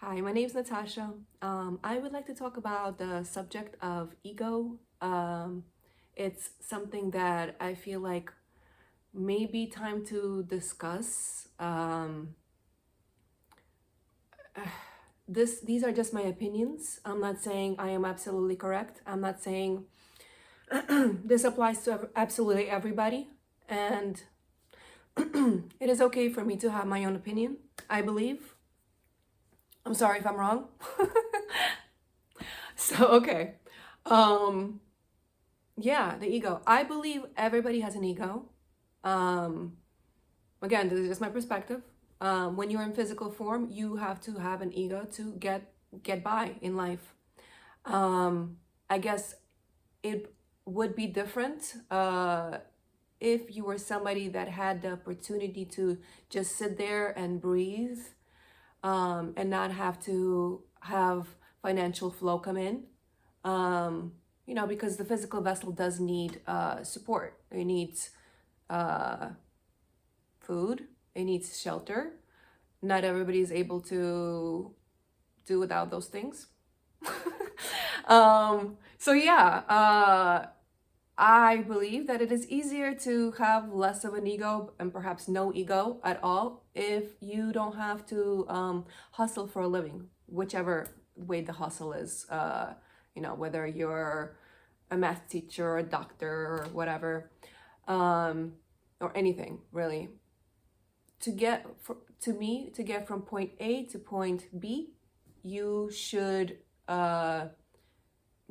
Hi, my name is Natasha. I would like to talk about the subject of ego. It's something that I feel like may be time to discuss. These are just my opinions. I'm not saying I am absolutely correct. I'm not saying this applies to absolutely everybody, and it is okay for me to have my own opinion. I believe. I'm sorry if I'm wrong. So okay. Um, Yeah, the ego. I believe everybody has an ego. Um, Again, this is just my perspective. When you're in physical form, you have to have an ego to get by in life. I guess it would be different if you were somebody that had the opportunity to just sit there and breathe, and not have to have financial flow come in. Um, because the physical vessel does need support. It needs uh, food, it needs shelter. Not everybody is able to do without those things. So, yeah, I believe that it is easier to have less of an ego and perhaps no ego at all if you don't have to hustle for a living, whichever way the hustle is. Whether you're a math teacher, a doctor, or whatever, or anything really. To get from point A to point B, you should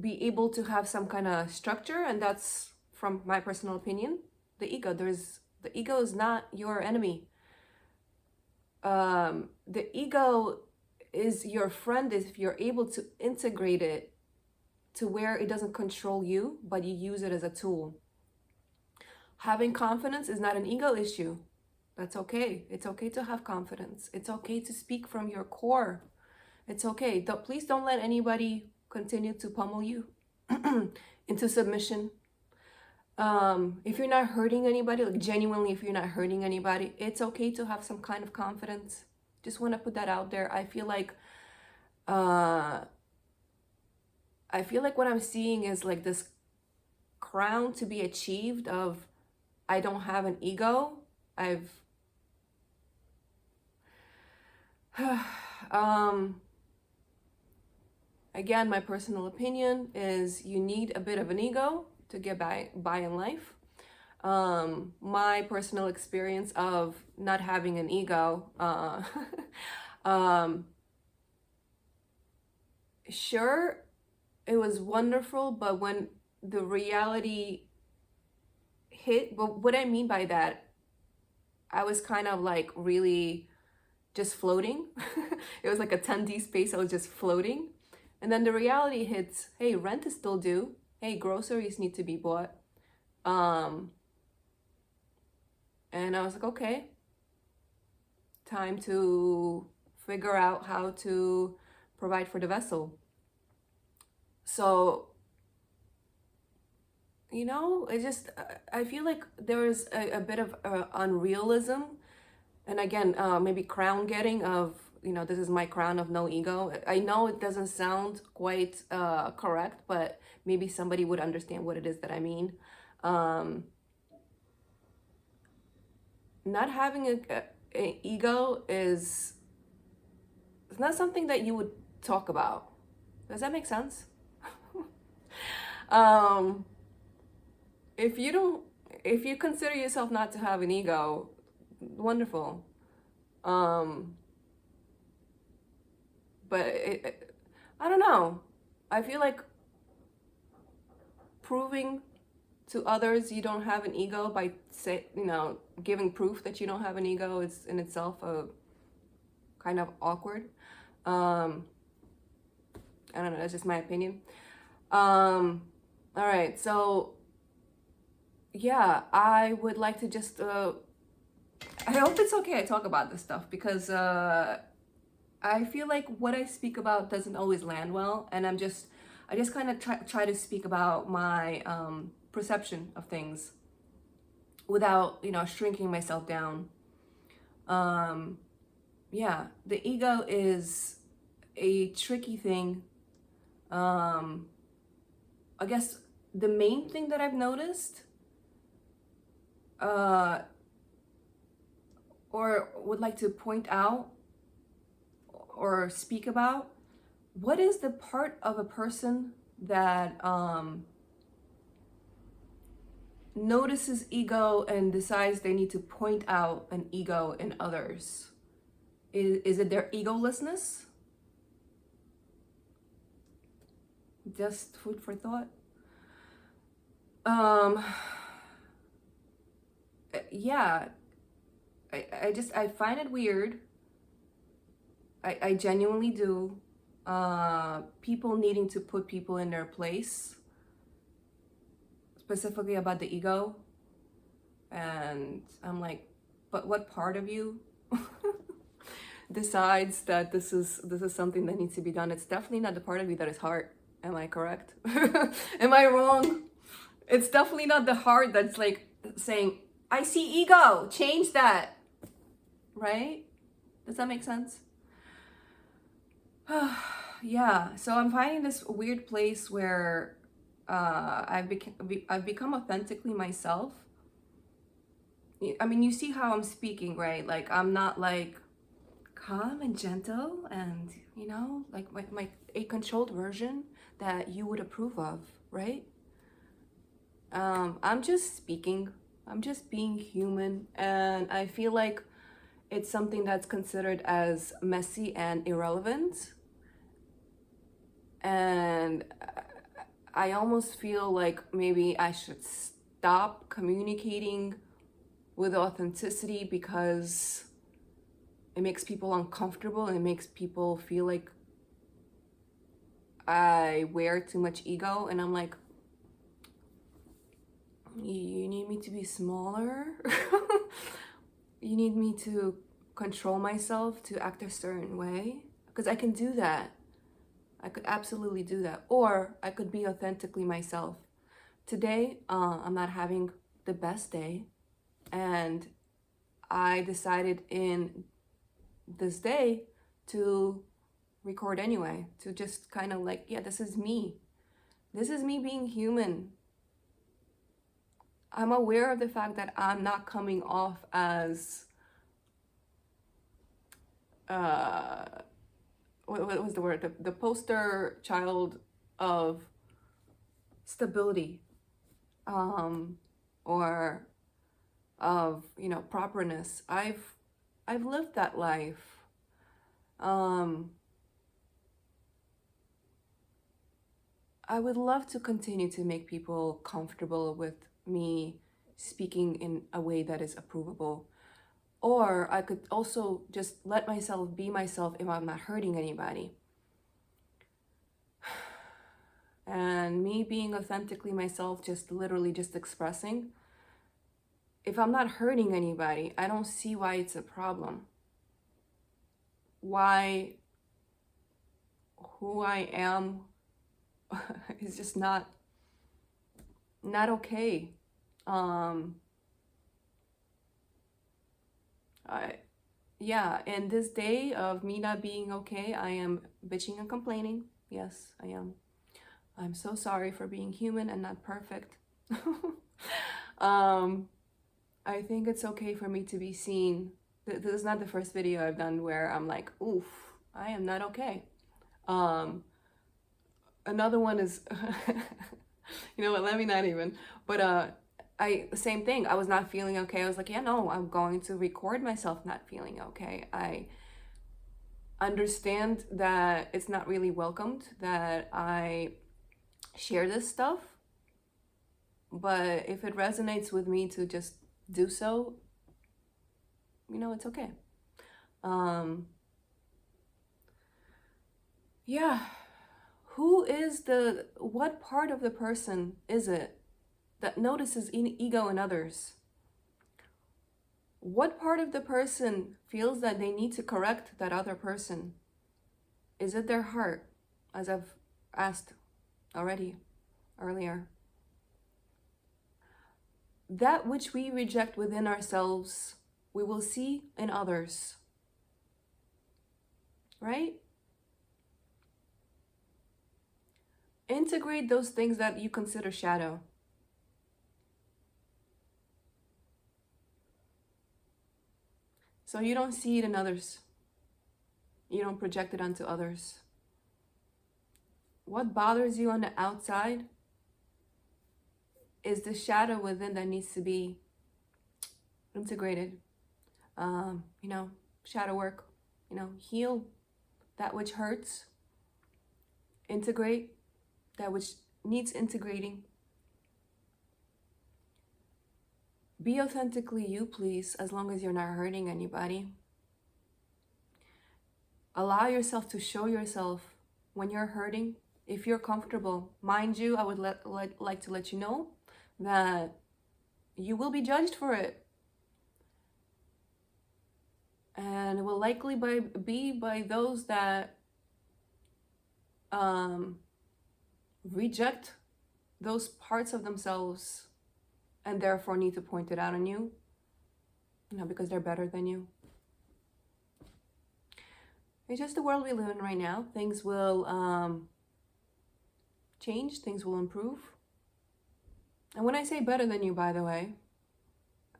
be able to have some kind of structure, and that's from my personal opinion. The ego is not your enemy. The ego is your friend if you're able to integrate it to where it doesn't control you, but you use it as a tool. Having confidence is not an ego issue. That's okay. It's okay to have confidence. It's okay to speak from your core. It's okay. Please don't let anybody continue to pummel you into submission. If you're not hurting anybody, like genuinely, if you're not hurting anybody, it's okay to have some kind of confidence. Just want to put that out there. Uh, I feel like what I'm seeing is like this crown to be achieved of I don't have an ego. I've um Again, my personal opinion is you need a bit of an ego to get by in life. My personal experience of not having an ego, um, sure, it was wonderful, but when the reality hit, but what I mean by that, I was kind of like really just floating. It was like a 10D space, I was just floating. And then the reality hits, hey, rent is still due. Hey, groceries need to be bought. Um, and I was like, okay, time to figure out how to provide for the vessel. So, I feel like there's a bit of unrealism. And again, maybe crown getting of, this is my crown of no ego. I know it doesn't sound quite correct, but maybe somebody would understand what it is that I mean. Um, Not having a ego is it's not something that you would talk about. Does that make sense? um, if you don't, if you consider yourself not to have an ego, wonderful. Um, but I don't know. I feel like proving to others you don't have an ego by giving proof that you don't have an ego is in itself a kind of awkward. Um, I don't know. That's just my opinion. All right. So yeah, I would like to just. I hope it's okay I talk about this stuff because I feel like what I speak about doesn't always land well, and I just kind of try to speak about my perception of things without shrinking myself down. Um, yeah, the ego is a tricky thing. I guess the main thing that I've noticed, or would like to point out or speak about, what is the part of a person that notices ego and decides they need to point out an ego in others? Is it their egolessness? Just food for thought. Yeah, I find it weird. I genuinely do. People needing to put people in their place, specifically about the ego. And I'm like, but what part of you decides that this is something that needs to be done? It's definitely not the part of you that is heart. Am I correct? Am I wrong? It's definitely not the heart that's like saying, I see ego, change that. Right? Does that make sense? Yeah, so I'm finding this weird place where I've become authentically myself. I mean, you see how I'm speaking, right? Like, I'm not like calm and gentle and, you know, like a controlled version that you would approve of, right? I'm just speaking. I'm just being human, and I feel like it's something that's considered as messy and irrelevant. And I almost feel like maybe I should stop communicating with authenticity because it makes people uncomfortable and it makes people feel like I wear too much ego. And I'm like, you need me to be smaller? You need me to control myself to act a certain way? Because I can do that. I could absolutely do that. Or I could be authentically myself. Today, I'm not having the best day. And I decided in this day to record anyway. To just kind of like, yeah, this is me. This is me being human. I'm aware of the fact that I'm not coming off as what was the word? The poster child of stability, or of, you know, properness. I've lived that life. I would love to continue to make people comfortable with me speaking in a way that is approvable. Or I could also just let myself be myself if I'm not hurting anybody. And me being authentically myself, just literally just expressing, if I'm not hurting anybody, I don't see why it's a problem. Why who I am is just not okay. In this day of me not being okay, I am bitching and complaining. Yes, I am. I'm so sorry for being human and not perfect. I think it's okay for me to be seen. This is not the first video I've done where I'm like, oof, I am not okay. Another one is, you know what, let me not even, but same thing. I was not feeling okay. I was like, yeah, no, I'm going to record myself not feeling okay. I understand that it's not really welcomed that I share this stuff, but if it resonates with me to just do so, you know, it's okay. Yeah. What part of the person is it that notices ego in others? What part of the person feels that they need to correct that other person? Is it their heart, as I've asked already earlier? That which we reject within ourselves, we will see in others. Right? integrate those things that you consider shadow. So you don't see it in others. You don't project it onto others. What bothers you on the outside is the shadow within that needs to be integrated. Shadow work, heal that which hurts, integrate that which needs integrating. Be authentically you, please, as long as you're not hurting anybody. Allow yourself to show yourself when you're hurting, if you're comfortable. Mind you, I would like to let you know that you will be judged for it. And it will likely be by those that reject those parts of themselves and therefore need to point it out on you, because they're better than you. It's just the world we live in right now. Things will change, things will improve. And when I say better than you, by the way,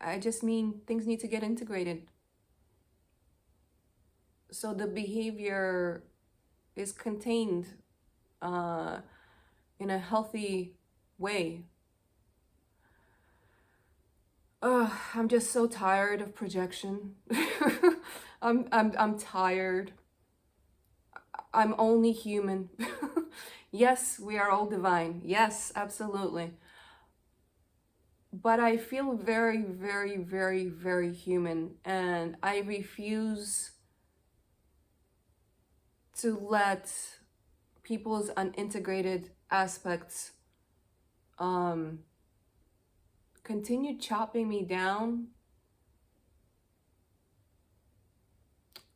I just mean things need to get integrated. So the behavior is contained in a healthy way. I'm just so tired of projection. I'm tired. I'm only human. Yes, we are all divine. Yes, absolutely. But I feel very, very, very, very human, and I refuse to let people's unintegrated aspects continue chopping me down.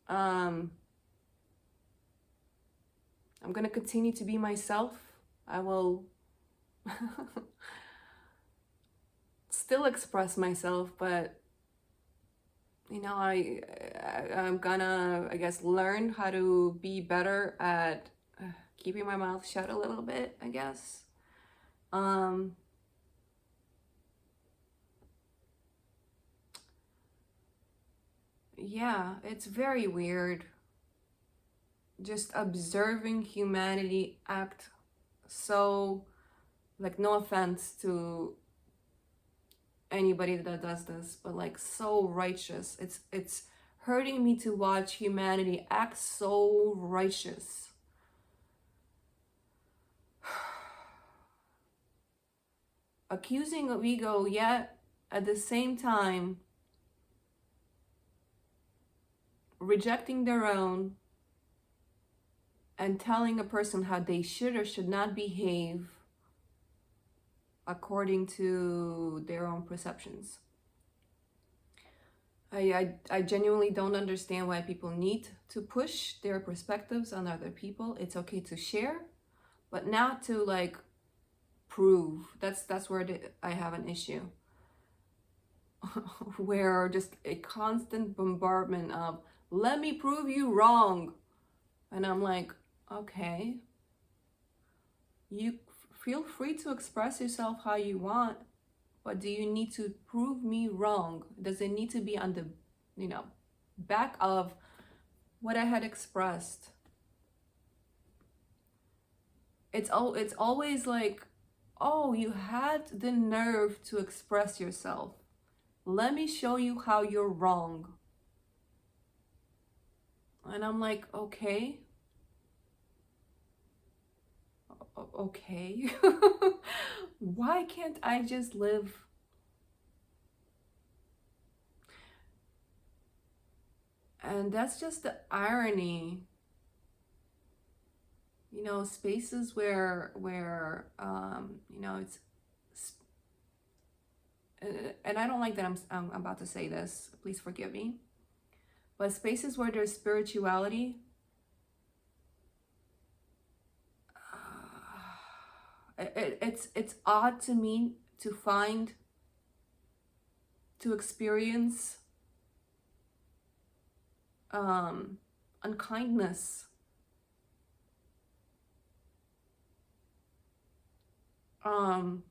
I'm gonna continue to be myself. I will still express myself, but I'm gonna, I guess, learn how to be better at keeping my mouth shut a little bit, I guess. Yeah, it's very weird just observing humanity act so, like, no offense to anybody that does this, but like so righteous. It's hurting me to watch humanity act so righteous. Accusing of ego, yet at the same time rejecting their own and telling a person how they should or should not behave according to their own perceptions. I genuinely don't understand why people need to push their perspectives on other people. It's okay to share, but not to like prove. That's where I have an issue. Where just a constant bombardment of, let me prove you wrong. And I'm like, okay, you feel free to express yourself how you want, but do you need to prove me wrong? Does it need to be on the, back of what I had expressed? It's always like, oh, you had the nerve to express yourself. Let me show you how you're wrong. And I'm like, okay. Okay. Why can't I just live? And that's just the irony. Spaces where it's, and I don't like that I'm about to say this, please forgive me, but spaces where there's spirituality, it's odd to me to experience unkindness. Um,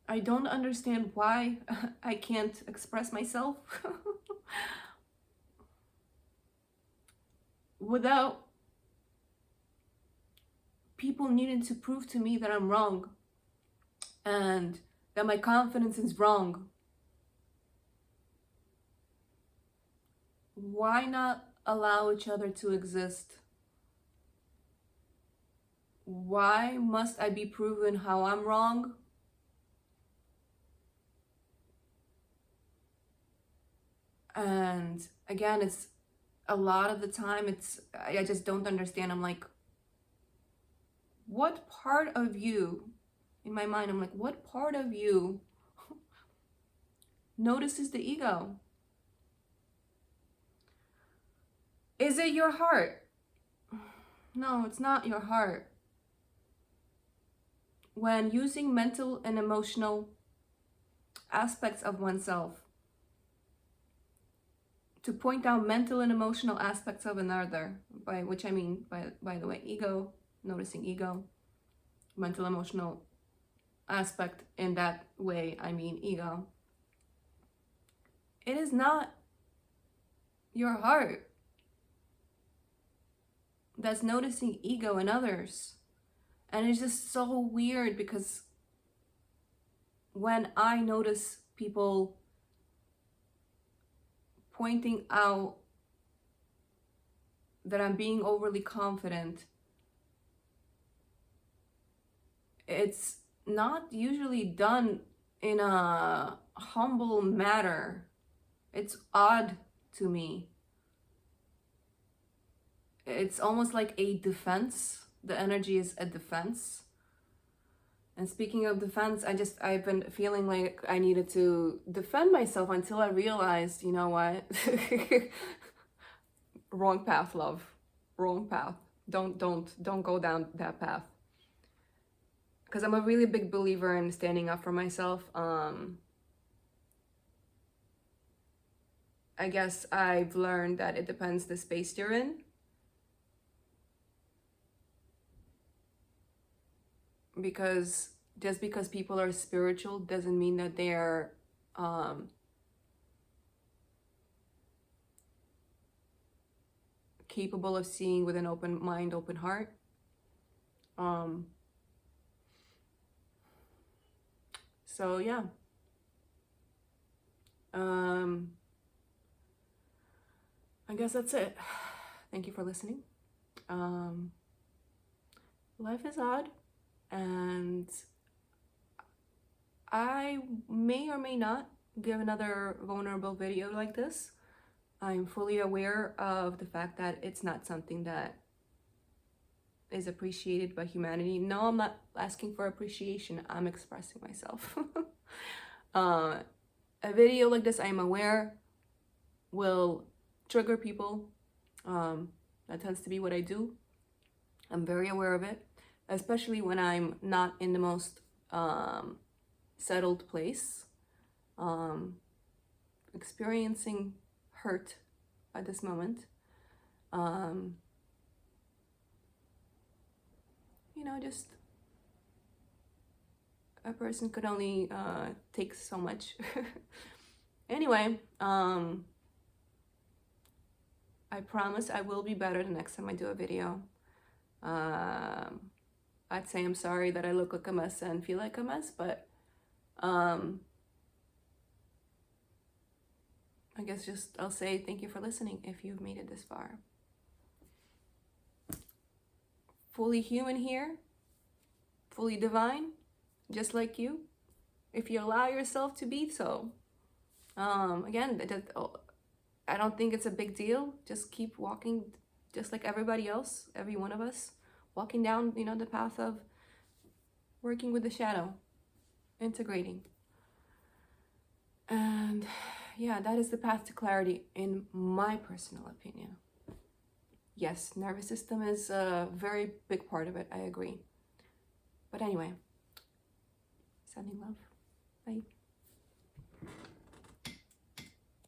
I don't understand why I can't express myself without people needing to prove to me that I'm wrong and that my confidence is wrong. Why not allow each other to exist? Why must I be proven how I'm wrong? And again, it's a lot of the time, I just don't understand. I'm like, what part of you, in my mind, I'm like, what part of you notices the ego? Is it your heart? No, it's not your heart. When using mental and emotional aspects of oneself to point out mental and emotional aspects of another, by which I mean, by the way, ego, noticing ego, mental emotional aspect, in that way I mean ego. It is not your heart that's noticing ego in others. And it's just so weird, because when I notice people pointing out that I'm being overly confident, it's not usually done in a humble manner. It's odd to me. It's almost like a defense. The energy is a defense. And speaking of defense, I've been feeling like I needed to defend myself until I realized, you know what? Wrong path, love. Wrong path. Don't go down that path. Because I'm a really big believer in standing up for myself. I guess I've learned that it depends the space you're in. Because just because people are spiritual doesn't mean that they're capable of seeing with an open mind, open heart. So yeah. I guess that's it. Thank you for listening. Life is odd, and I may or may not give another vulnerable video like this. I'm fully aware of the fact that it's not something that is appreciated by humanity. No, I'm not asking for appreciation. I'm expressing myself. A video like this, I'm aware, will trigger people. That tends to be what I do. I'm very aware of it, especially when I'm not in the most settled place, experiencing hurt at this moment. You know, just a person could only take so much. Anyway, I promise I will be better the next time I do a video. I'd say I'm sorry that I look like a mess and feel like a mess, but I guess I'll say thank you for listening if you've made it this far. Fully human here, fully divine, just like you, if you allow yourself to be so. Again, I don't think it's a big deal. Just keep walking, just like everybody else, every one of us, walking down, you know, the path of working with the shadow, integrating. And yeah, that is the path to clarity, in my personal opinion. Yes, nervous system is a very big part of it. I agree. But anyway, sending love. Bye.